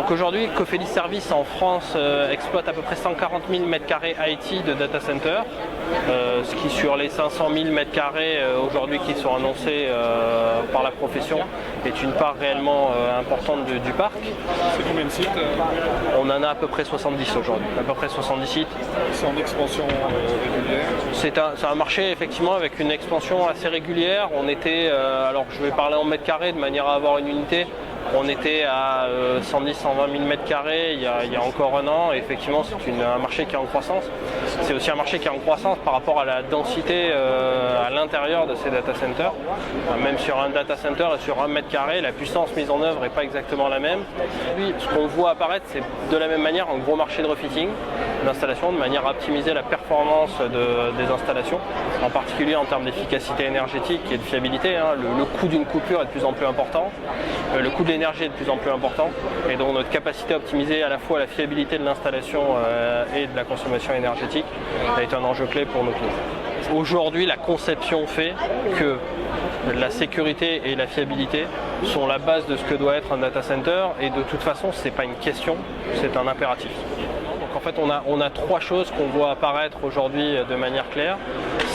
Donc aujourd'hui, Cofidis Services en France exploite à peu près 140 000 m² IT de data center, ce qui sur les 500 000 m² aujourd'hui qui sont annoncés par la profession est une part réellement importante du parc. C'est combien de sites? On en a à peu près 70 aujourd'hui, à peu près 70 sites. C'est en expansion régulière? C'est un marché effectivement avec une expansion assez régulière. On était, alors je vais parler en mètres carrés de manière à avoir une unité. On était à 110 120 000 m² il y a encore un an, et effectivement c'est un marché qui est en croissance. C'est aussi un marché qui est en croissance par rapport à la densité à l'intérieur de ces data centers. Même sur un data center et sur 1 m², la puissance mise en œuvre n'est pas exactement la même. Puis, ce qu'on voit apparaître, c'est de la même manière un gros marché de refitting d'installation, de manière à optimiser la performance des installations, en particulier en termes d'efficacité énergétique et de fiabilité. Le coût d'une coupure est de plus en plus important, le coût de l'énergie est de plus en plus important, et donc notre capacité à optimiser à la fois la fiabilité de l'installation et de la consommation énergétique est un enjeu clé pour nos clients. Aujourd'hui, la conception fait que la sécurité et la fiabilité sont la base de ce que doit être un data center, et de toute façon, ce n'est pas une question, c'est un impératif. Donc en fait, on a trois choses qu'on voit apparaître aujourd'hui de manière claire.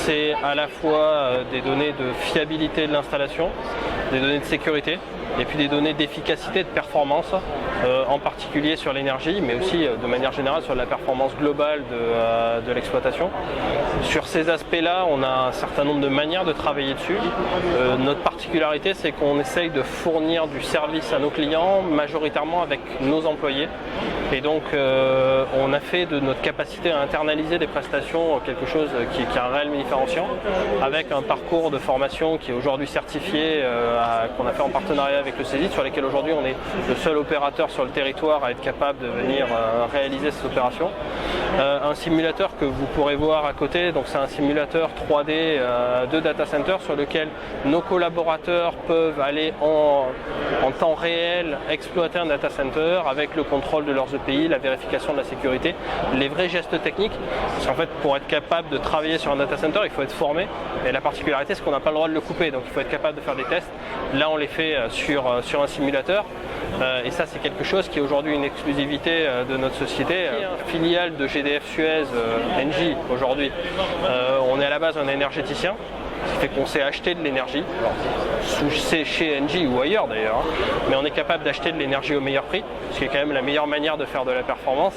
C'est à la fois des données de fiabilité de l'installation, des données de sécurité, et puis des données d'efficacité, de performance, en particulier sur l'énergie, mais aussi de manière générale sur la performance globale de l'exploitation. Sur ces aspects-là, on a un certain nombre de manières de travailler dessus. Notre particularité, c'est qu'on essaye de fournir du service à nos clients, majoritairement avec nos employés. Et donc, on a fait de notre capacité à internaliser des prestations quelque chose qui est un réel différenciant, avec un parcours de formation qui est aujourd'hui certifié, qu'on a fait en partenariat avec le CESIT, sur lesquels aujourd'hui on est le seul opérateur sur le territoire à être capable de venir réaliser cette opération. Un simulateur que vous pourrez voir à côté, donc c'est un simulateur 3D de data center sur lequel nos collaborateurs peuvent aller en temps réel exploiter un data center avec le contrôle de leurs EPI, la vérification de la sécurité, les vrais gestes techniques. Parce qu'en fait, pour être capable de travailler sur un data center, il faut être formé, et la particularité c'est qu'on n'a pas le droit de le couper, donc il faut être capable de faire des tests. Là on les fait sur un simulateur, et ça c'est quelque chose qui est aujourd'hui une exclusivité de notre société, filiale de GDF Suez, Engie aujourd'hui. On est à la base un énergéticien, ce qui fait qu'on sait acheter de l'énergie, c'est chez Engie ou ailleurs d'ailleurs, mais on est capable d'acheter de l'énergie au meilleur prix, ce qui est quand même la meilleure manière de faire de la performance.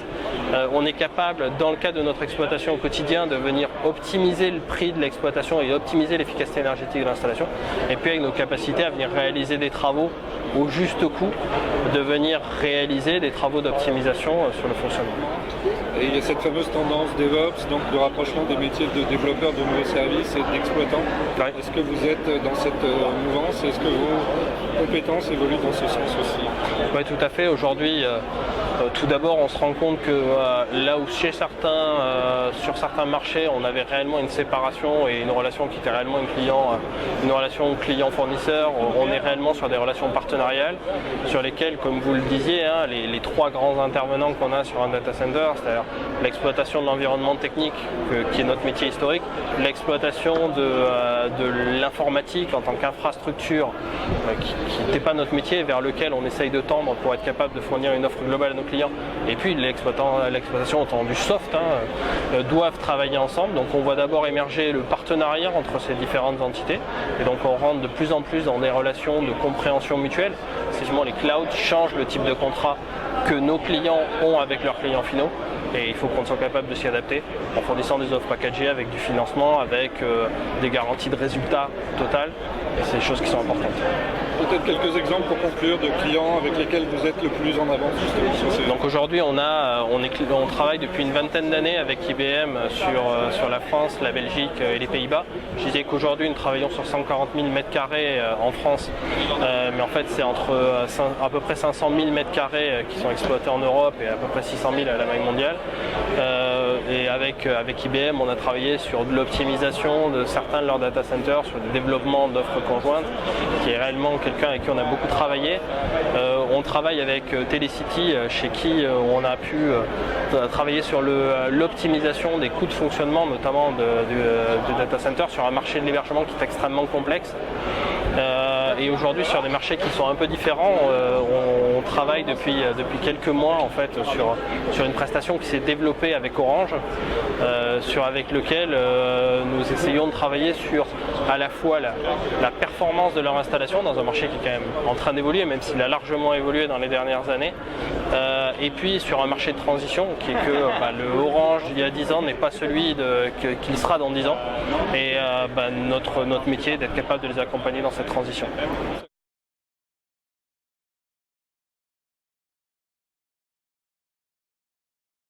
On est capable, dans le cadre de notre exploitation au quotidien, de venir optimiser le prix de l'exploitation et optimiser l'efficacité énergétique de l'installation, et puis avec nos capacités à venir réaliser des travaux au juste coût, de venir réaliser des travaux d'optimisation sur le fonctionnement. Et il y a cette fameuse tendance DevOps, donc de rapprochement des métiers de développeurs de nouveaux services et d'exploitants. Ouais. Est-ce que vous êtes dans cette mouvance? Est-ce que vos compétences évoluent dans ce sens aussi? Oui, tout à fait. Aujourd'hui, tout d'abord, on se rend compte que là où sur certains marchés, on avait réellement une séparation et une relation qui était réellement une relation client-fournisseur, on est réellement sur des relations partenariales sur lesquelles, comme vous le disiez, les trois grands intervenants qu'on a sur un data center, c'est-à-dire l'exploitation de l'environnement technique, qui est notre métier historique, l'exploitation de l'informatique en tant qu'infrastructure, qui n'était pas notre métier, vers lequel on essaye de tendre pour être capable de fournir une offre globale à nos clients, et puis l'exploitation autant du soft, doivent travailler ensemble. Donc on voit d'abord émerger le partenariat entre ces différentes entités, et donc on rentre de plus en plus dans des relations de compréhension mutuelle. Effectivement, les clouds changent le type de contrat que nos clients ont avec leurs clients finaux, et il faut qu'on soit capable de s'y adapter en fournissant des offres packagées avec du financement, avec des garanties de résultats totales, et c'est des choses qui sont importantes. Peut-être quelques exemples pour conclure de clients avec lesquels vous êtes le plus en avance justement. Donc aujourd'hui on travaille depuis une vingtaine d'années avec IBM sur la France, la Belgique et les Pays-Bas. Je disais qu'aujourd'hui nous travaillons sur 140 000 m² en France, mais en fait c'est entre à peu près 500 000 m² qui sont exploités en Europe et à peu près 600 000 à la maille mondiale. Et avec IBM on a travaillé sur de l'optimisation de certains de leurs data centers, sur le développement d'offres conjointes, qui est réellement quelqu'un avec qui on a beaucoup travaillé. On travaille avec Telecity, chez qui on a pu travailler sur l'optimisation des coûts de fonctionnement, notamment du data center, sur un marché de l'hébergement qui est extrêmement complexe. et aujourd'hui sur des marchés qui sont un peu différents, on travaille depuis quelques mois en fait sur une prestation qui s'est développée avec Orange, avec lequel nous essayons de travailler sur à la fois la performance de leur installation dans un marché qui est quand même en train d'évoluer, même s'il a largement évolué dans les dernières années, et puis sur un marché de transition qui est que le Orange il y a 10 ans n'est pas celui qu'il sera dans 10 ans, et notre métier est d'être capable de les accompagner dans cette transition.